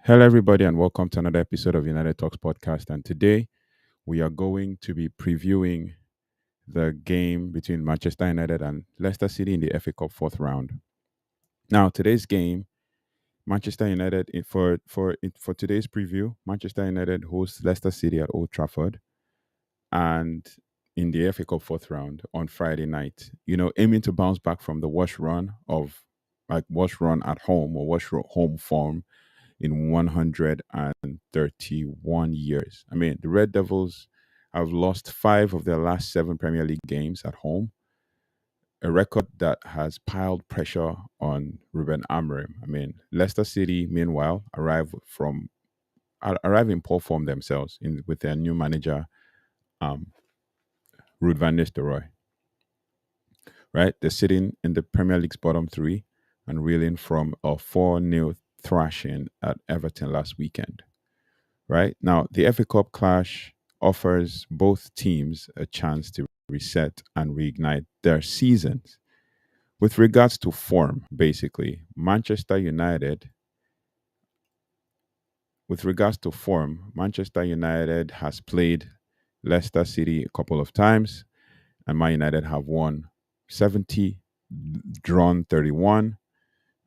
Hello, everybody, and welcome to another episode of United Talks podcast. And today we are going to be previewing the game between Manchester United and Leicester City in the FA Cup fourth round. Now, today's game, Manchester United for today's preview, Manchester United hosts Leicester City at Old Trafford, and in the FA Cup fourth round on Friday night. Aiming to bounce back from the worst run at home or home form in 131 years. I mean, the Red Devils have lost five of their last seven Premier League games at home, a record that has piled pressure on Ruben Amorim. I mean, Leicester City, meanwhile, arrive in poor form themselves with their new manager, um, Ruud van Nistelrooy. Right, they're sitting in the Premier League's bottom three and reeling from a 4-0 thrashing at Everton last weekend. Right now, the FA Cup clash offers both teams a chance to reset and reignite their seasons. With regards to form, basically, Manchester United has played Leicester City a couple of times, and Man United have won 70, drawn 31,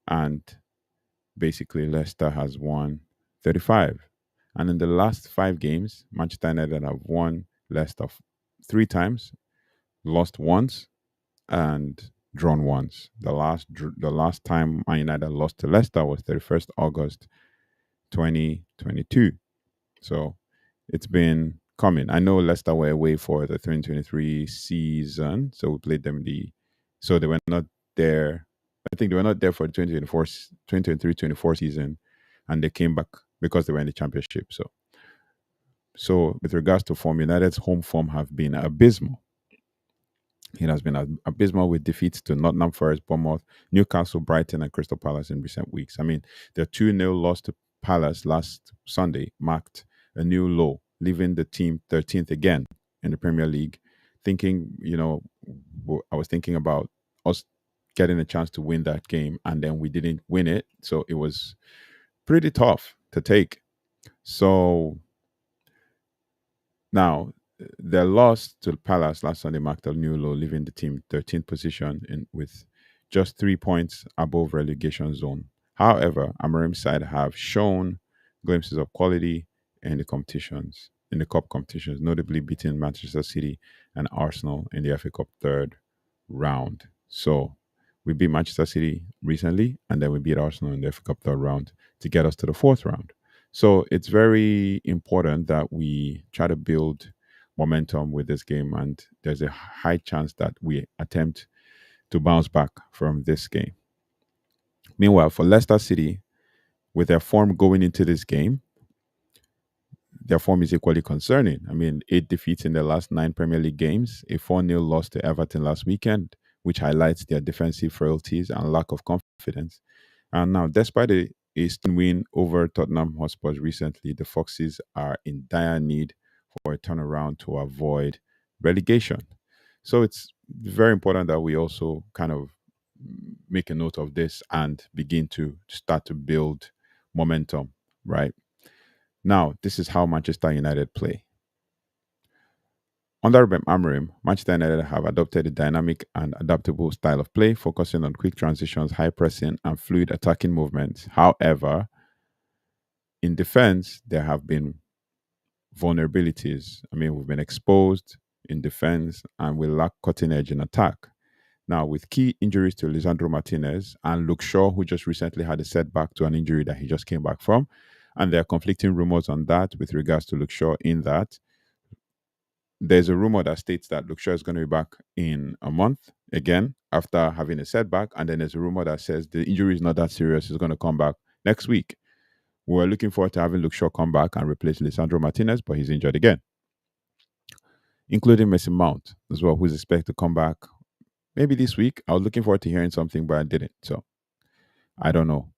and basically Leicester has won 35. And in the last five games, Manchester United have won Leicester three times, lost once, and drawn once. The last time Man United lost to Leicester was 31st August 2022. So it's been coming. I know Leicester were away for the 2023 season, so we played them so they were not there. I think they were not there for the 2023-24 season, and they came back because they were in the championship. So with regards to form, United's home form have been abysmal. It has been abysmal with defeats to Nottingham Forest, Bournemouth, Newcastle, Brighton, and Crystal Palace in recent weeks. I mean, their 2-0 loss to Palace last Sunday marked a new low, leaving the team 13th again in the Premier League. I was thinking about us getting a chance to win that game, and then we didn't win it. So it was pretty tough to take. So now, their loss to Palace last Sunday marked a new low, leaving the team 13th position with just 3 points above relegation zone. However, Amorim's side have shown glimpses of quality in the cup competitions, notably beating Manchester City and Arsenal in the FA Cup third round. So we beat Manchester City recently, and then we beat Arsenal in the FA Cup third round to get us to the fourth round. So it's very important that we try to build momentum with this game, and there's a high chance that we attempt to bounce back from this game. Meanwhile, for Leicester City, with their form going into this game, their form is equally concerning. I mean, 8 defeats in their last 9 Premier League games, a 4-0 loss to Everton last weekend, which highlights their defensive frailties and lack of confidence. And now, despite a win over Tottenham Hotspurs recently, the Foxes are in dire need for a turnaround to avoid relegation. So it's very important that we also kind of make a note of this and begin to start to build momentum, right? Now, this is how Manchester United play. Under Ruben Amorim, Manchester United have adopted a dynamic and adaptable style of play, focusing on quick transitions, high pressing, and fluid attacking movements. However, in defense, there have been vulnerabilities. I mean, we've been exposed in defense and we lack cutting edge in attack. Now, with key injuries to Lisandro Martinez and Luke Shaw, who just recently had a setback to an injury that he just came back from, and there are conflicting rumors on that with regards to Luke Shaw, in that there's a rumor that states that Luke Shaw is going to be back in a month again after having a setback. And then there's a rumor that says the injury is not that serious. He's going to come back next week. We're looking forward to having Luke Shaw come back and replace Lisandro Martinez, but he's injured again. Including Mason Mount as well, who's expected to come back maybe this week. I was looking forward to hearing something, but I didn't. So I don't know.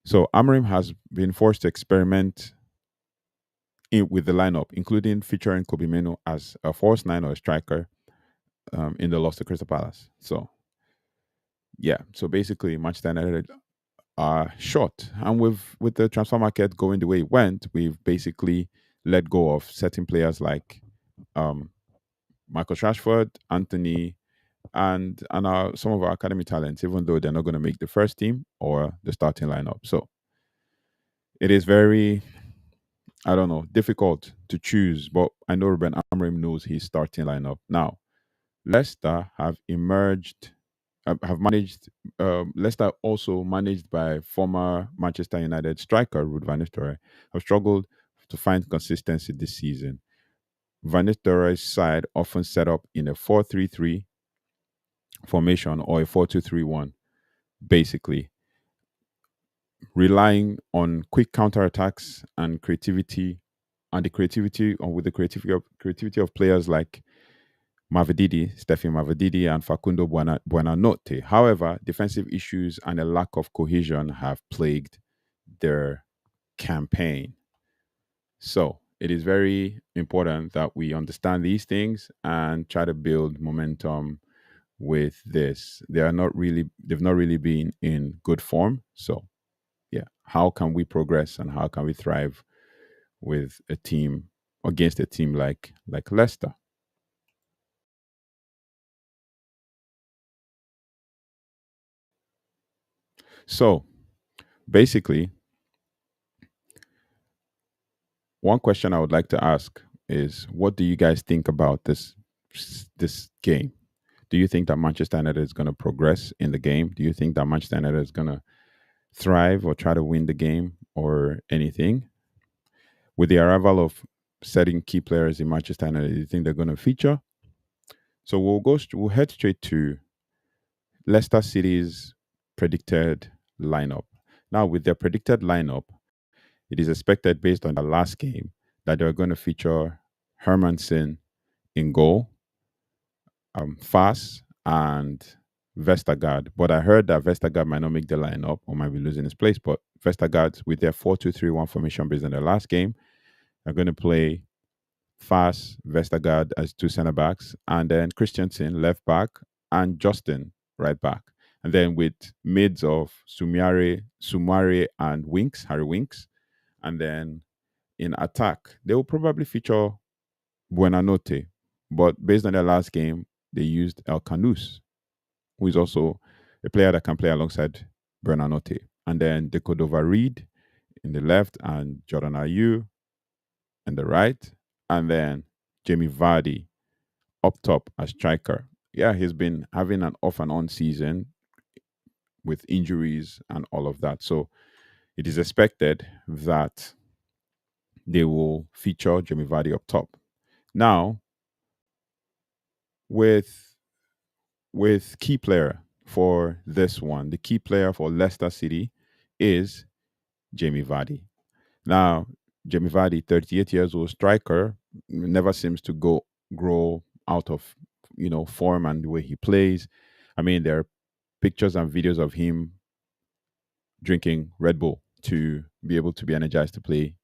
So Amorim has been forced to experiment with the lineup, including featuring Kobe Mino as a false nine or a striker in the loss to Crystal Palace. So, yeah. So basically, Manchester United are short. And with the transfer market going the way it went, we've basically let go of certain players like um, Michael Rashford, Anthony, and some of our academy talents, even though they're not going to make the first team or the starting lineup. So it is very, I don't know, difficult to choose. But I know Ruben Amorim knows his starting lineup now. Leicester have emerged, have managed. Leicester, also managed by former Manchester United striker Ruud van Nistelrooy, have struggled to find consistency this season. Van Nistelrooy's side often set up in a 4-3-3 formation or a 4-2-3-1, basically relying on quick counterattacks and creativity, and the creativity or with the creativity of players like Stephen Mavididi, and Facundo Buonanotte. However, defensive issues and a lack of cohesion have plagued their campaign. So it is very important that we understand these things and try to build momentum with this. They've not really been in good form. So yeah, how can we progress and how can we thrive with a team against a team like Leicester? So basically, one question I would like to ask is, what do you guys think about this game? Do you think that Manchester United is going to progress in the game? Do you think that Manchester United is going to thrive or try to win the game or anything? With the arrival of certain key players in Manchester United, do you think they're going to feature? So we'll head straight to Leicester City's predicted lineup. Now, with their predicted lineup, it is expected based on the last game that they're going to feature Hermansen in goal, Fass, and Vestergaard. But I heard that Vestergaard might not make the lineup or might be losing his place. But Vestergaard, with their 4-2-3-1 formation based on the last game, are going to play Fass, Vestergaard as two centre backs, and then Christensen left back, and Justin right back. And then with mids of Sumare and Winks, Harry Winks. And then in attack, they will probably feature Buenanote. But based on their last game, they used El Canus, who is also a player that can play alongside Buenanote. And then De Cordova Reed in the left and Jordan Ayew in the right. And then Jamie Vardy up top as striker. Yeah, he's been having an off and on season with injuries and all of that. So it is expected that they will feature Jamie Vardy up top. Now, with key player for this one, the key player for Leicester City is Jamie Vardy. Now, Jamie Vardy, 38 years old striker, never seems to grow out of form and the way he plays. I mean, there are pictures and videos of him drinking Red Bull to be able to be energized to play,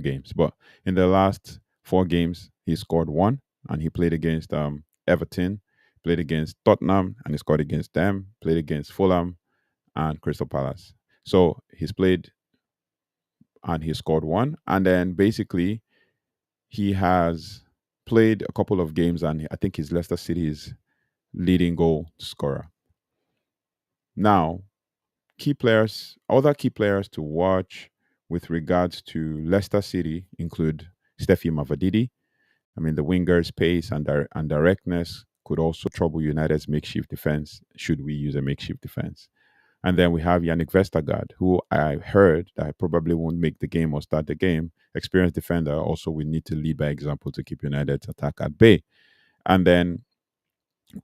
games. But in the last four games, he scored one, and he played against Everton, played against Tottenham, and he scored against them. Played against Fulham and Crystal Palace. So he's played and he scored one, and then basically he has played a couple of games, and I think he's Leicester City's leading goal scorer. Now, other key players to watch with regards to Leicester City include Steffi Mavadidi. I mean, the winger's pace and directness could also trouble United's makeshift defense should we use a makeshift defense. And then we have Yannick Vestergaard, who I heard that probably won't make the game or start the game. Experienced defender, also we need to lead by example to keep United's attack at bay. And then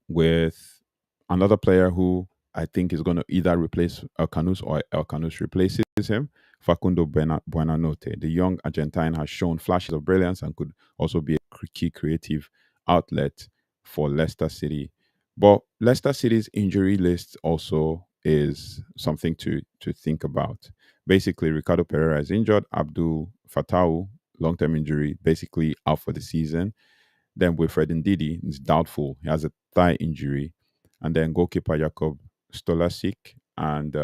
with another player who I think is going to either replace El Canus or El Canus replaces him, Facundo Buenanote. The young Argentine has shown flashes of brilliance and could also be a key creative outlet for Leicester City. But Leicester City's injury list also is something to think about. Basically, Ricardo Pereira is injured. Abdul Fatau, long-term injury, basically out for the season. Then Wilfred Ndidi is doubtful. He has a thigh injury. And then goalkeeper Jakob Stolasic and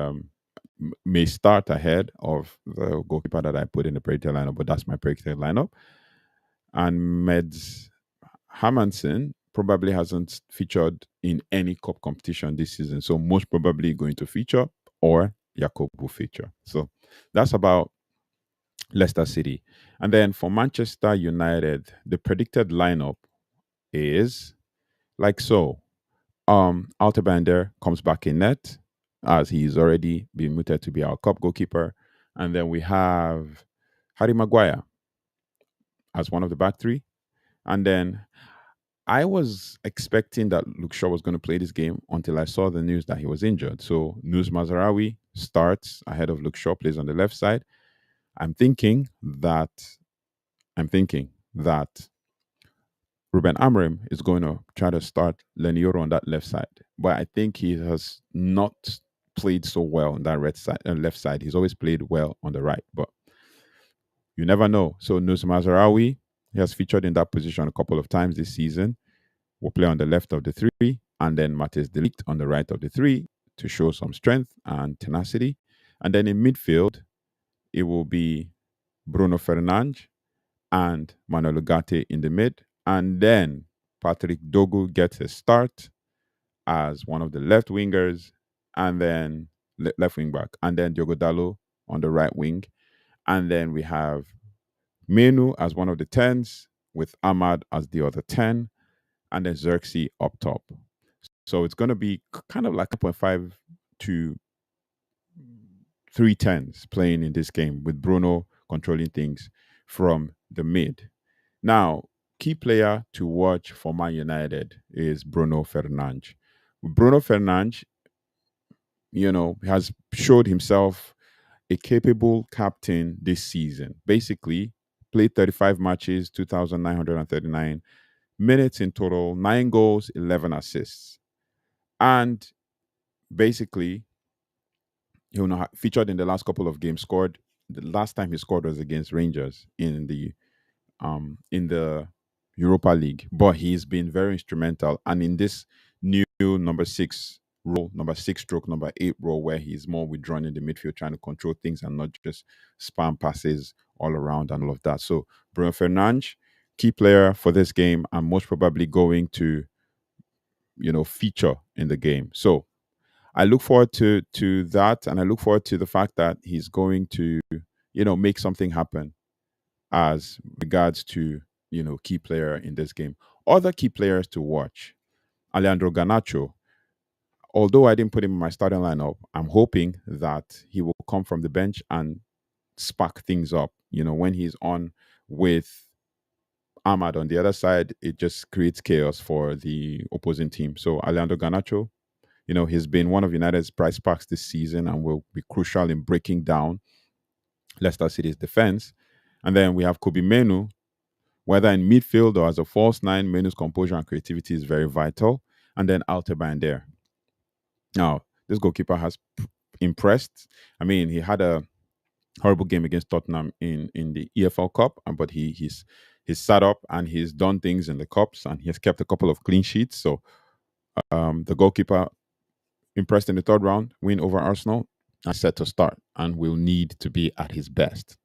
may start ahead of the goalkeeper that I put in the predicted lineup, but that's my predicted lineup. And Meds Hermansen probably hasn't featured in any cup competition this season, so most probably going to feature, or Jakob will feature. So that's about Leicester City. And then for Manchester United, the predicted lineup is like so. Altabander comes back in net as he's already been mooted to be our cup goalkeeper. And then we have Harry Maguire as one of the back three. And then I was expecting that Luke Shaw was going to play this game until I saw the news that he was injured. So Nus Mazarawi starts ahead of Luke Shaw, plays on the left side. I'm thinking that I'm thinking that Ruben Amorim is going to try to start Lenioro on that left side, but I think he has not played so well on that left side. He's always played well on the right, but you never know. So Nus Mazarawi, he has featured in that position a couple of times this season. Will play on the left of the three, and then Matthias de Ligt on the right of the three to show some strength and tenacity. And then in midfield, it will be Bruno Fernandes and Manuel Ugarte in the mid. And then Patrick Dogu gets a start as one of the left wingers, and then left wing back, and then Diogo Dallo on the right wing. And then we have Menu as one of the 10s, with Ahmad as the other 10, and then Xerxes up top. So it's going to be kind of like 1.5 to 3 10s playing in this game, with Bruno controlling things from the mid. Now, key player to watch for Man United is Bruno Fernandes. Bruno Fernandes, has showed himself a capable captain this season. Basically, played 35 matches, 2,939 minutes in total, 9 goals, 11 assists. And basically, featured in the last couple of games, scored. The last time he scored was against Rangers in the Europa League, but he's been very instrumental. And in this new number 6 role, number 6 stroke number 8 role, where he's more withdrawn in the midfield, trying to control things and not just spam passes all around and all of that. So Bruno Fernandes, key player for this game, and most probably going to feature in the game. So I look forward to that, and I look forward to the fact that he's going to make something happen as regards to key player in this game. Other key players to watch: Alejandro Garnacho. Although I didn't put him in my starting lineup, I'm hoping that he will come from the bench and spark things up. When he's on with Ahmad on the other side, it just creates chaos for the opposing team. So Alejandro Garnacho, he's been one of United's prize sparks this season and will be crucial in breaking down Leicester City's defense. And then we have Kobe Menu. Whether in midfield or as a false nine, Menu's composure and creativity is very vital. And then Altabander. Now, this goalkeeper has impressed. I mean, he had a horrible game against Tottenham in the EFL Cup, but he's sat up and he's done things in the cups, and he has kept a couple of clean sheets. So the goalkeeper impressed in the third round, win over Arsenal, and set to start, and will need to be at his best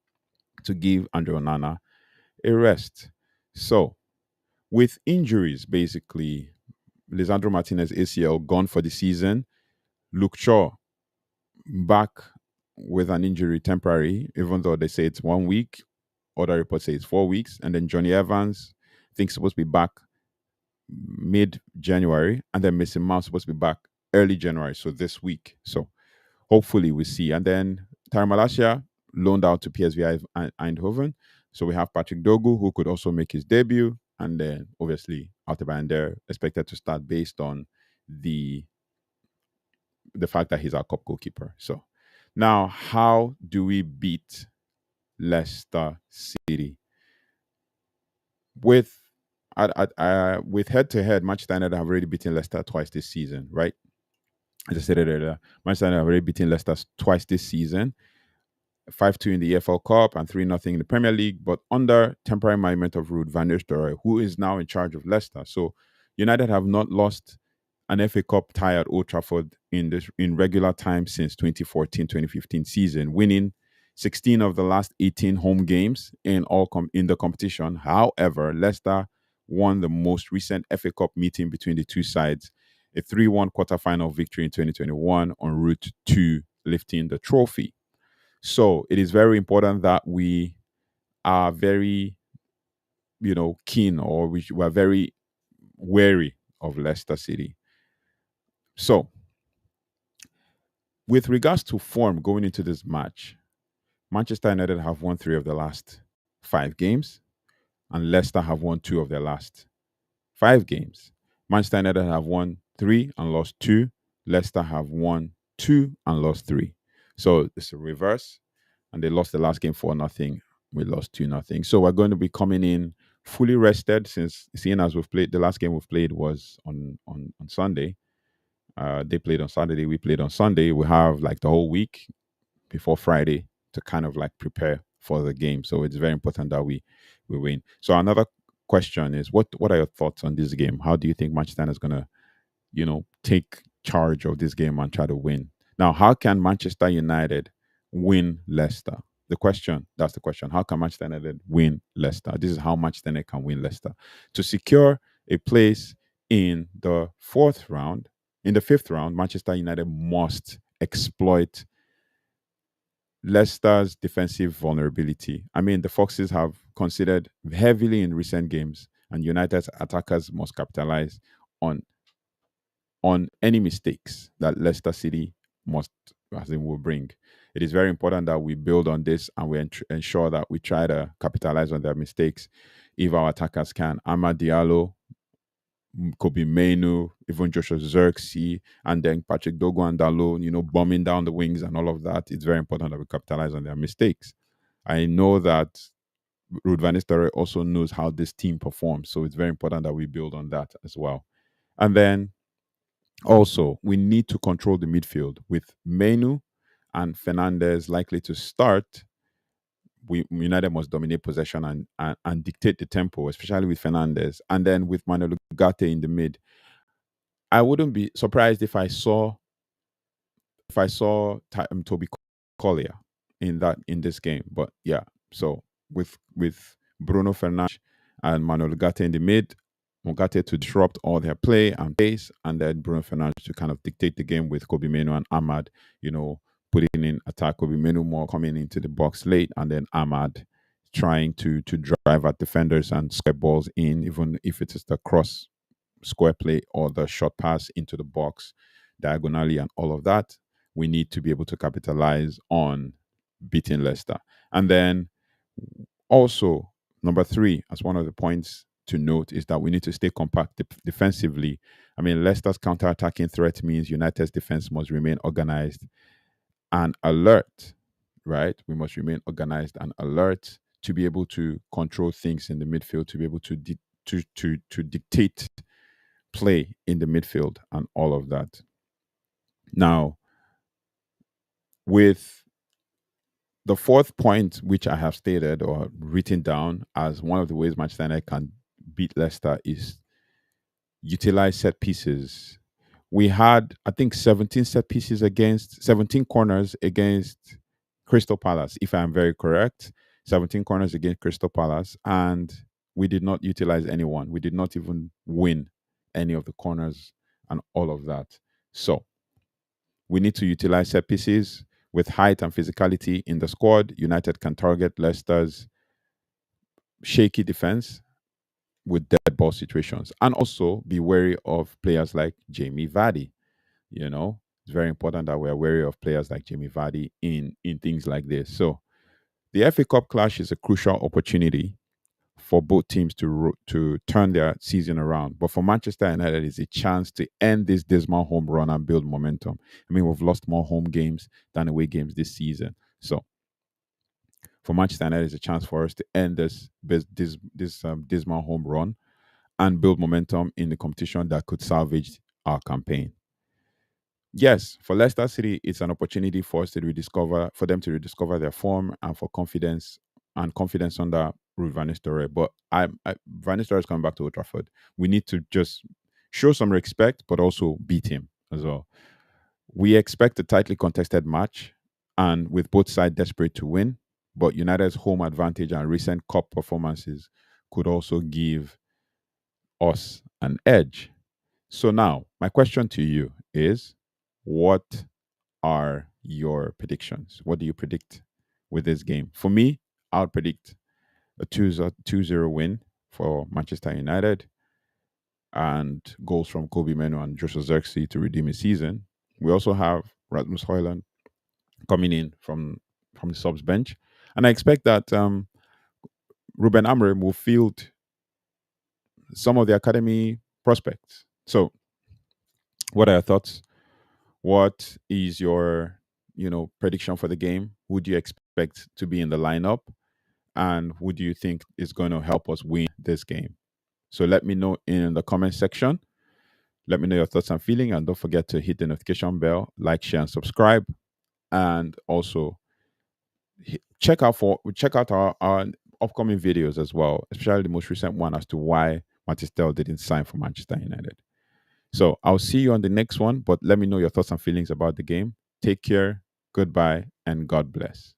to give Andre Onana a rest. So, with injuries, basically, Lisandro Martinez ACL gone for the season. Luke Shaw back with an injury, temporary, even though they say it's 1 week. Other reports say it's 4 weeks. And then Johnny Evans, I think, supposed to be back mid-January. And then Mason Mount supposed to be back early January, so this week. So hopefully we see. And then Tara Malacia loaned out to PSV Eindhoven. So we have Patrick Dogu, who could also make his debut. And then obviously Altabander expected to start based on the fact that he's our cup goalkeeper. So now, how do we beat Leicester City? With head-to-head, Manchester United have already beaten Leicester twice this season, right? As I said earlier, Manchester United have already beaten Leicester twice this season. 5-2 in the EFL Cup and 3-0 in the Premier League, but under temporary management of Ruud van Nistelrooy, who is now in charge of Leicester. So United have not lost an FA Cup tie at Old Trafford in regular time since 2014-2015 season, winning 16 of the last 18 home games in the competition. However, Leicester won the most recent FA Cup meeting between the two sides, a 3-1 quarter-final victory in 2021 en route to lifting the trophy. So it is very important that we are very, keen, or we're very wary of Leicester City. So, with regards to form going into this match, Manchester United have won 3 of the last 5 games, and Leicester have won 2 of their last 5 games. Manchester United have won 3 and lost 2. Leicester have won 2 and lost 3. So it's a reverse, and they lost the last game 4-0. We lost 2-0. So we're going to be coming in fully rested, since seeing as we've played, the last game we've played was on Sunday. They played on Saturday, we played on Sunday. We have like the whole week before Friday to kind of like prepare for the game. So it's very important that we win. So another question is, what are your thoughts on this game? How do you think Manchester United is going to, take charge of this game and try to win? Now, how can Manchester United win Leicester? That's the question. How can Manchester United win Leicester? This is how Manchester United can win Leicester. To secure a place in the fourth round, in the fifth round, Manchester United must exploit Leicester's defensive vulnerability. I mean, the Foxes have considered heavily in recent games, and United's attackers must capitalize on any mistakes that Leicester City must, as in, will bring. It is very important that we build on this, and we ensure that we try to capitalize on their mistakes if our attackers can. Amad Diallo, Kobe Mainu, even Joshua Zirkzee, and then Patrick Dogo and Dalot, bombing down the wings and all of that. It's very important that we capitalize on their mistakes. I know that Ruud van Nistelrooy also knows how this team performs, so it's very important that we build on that as well. And then also, we need to control the midfield with Mainu and Fernandes likely to start. United must dominate possession and dictate the tempo, especially with Fernandes. And then with Manuel Ugarte in the mid, I wouldn't be surprised if I saw Toby Collier in this game. But yeah, so with Bruno Fernandes and Manuel Ugarte in the mid, Ugarte to disrupt all their play and pace, and then Bruno Fernandes to kind of dictate the game with Kobe Menu and Ahmad, putting in attack. Kobe Menu more coming into the box late, and then Ahmad trying to drive at defenders and square balls in, even if it is the cross square play or the short pass into the box diagonally and all of that. We need to be able to capitalize on beating Leicester. And then also, number 3, as one of the points to note, is that we need to stay compact defensively. I mean, Leicester's counter-attacking threat means United's defense must remain organized and alert, right? We must remain organized and alert to be able to control things in the midfield, to be able to dictate play in the midfield and all of that. Now, with the fourth point, which I have stated or written down as one of the ways Manchester United can beat Leicester, is utilize set pieces. We had, I think, 17 corners against Crystal Palace, if I'm very correct. 17 corners against Crystal Palace, and we did not utilize anyone. We did not even win any of the corners and all of that. So we need to utilize set pieces. With height and physicality in the squad, United can target Leicester's shaky defense with dead ball situations, and also be wary of players like Jamie Vardy. It's very important that we're wary of players like Jamie Vardy in things like this. So the FA Cup clash is a crucial opportunity for both teams to turn their season around. But for Manchester United, it's a chance to end this dismal home run and build momentum. I mean, we've lost more home games than away games this season. So for Manchester United, it's a chance for us to end this dismal home run and build momentum in the competition that could salvage our campaign. Yes, for Leicester City, it's an opportunity for them to rediscover their form and for confidence under Ruud van Nistelrooy. But Van Nistelrooy is coming back to Old Trafford. We need to just show some respect, but also beat him as well. We expect a tightly contested match, and with both sides desperate to win, but United's home advantage and recent cup performances could also give us an edge. So now, my question to you is, what are your predictions? What do you predict with this game? For me, I would predict a 2-0 win for Manchester United and goals from Kobe Menu and Joshua Zirkzee to redeem his season. We also have Rasmus Højlund coming in from the subs bench, and I expect that Ruben Amorim will field some of the academy prospects. So, what are your thoughts? What is your prediction for the game? Who do you expect to be in the lineup, and who do you think is going to help us win this game? So let me know in the comment section. Let me know your thoughts and feeling, and don't forget to hit the notification bell, like, share, and subscribe. And also check out our upcoming videos as well, especially the most recent one as to why Matistel didn't sign for Manchester United. So I'll see you on the next one, but let me know your thoughts and feelings about the game. Take care, goodbye, and God bless.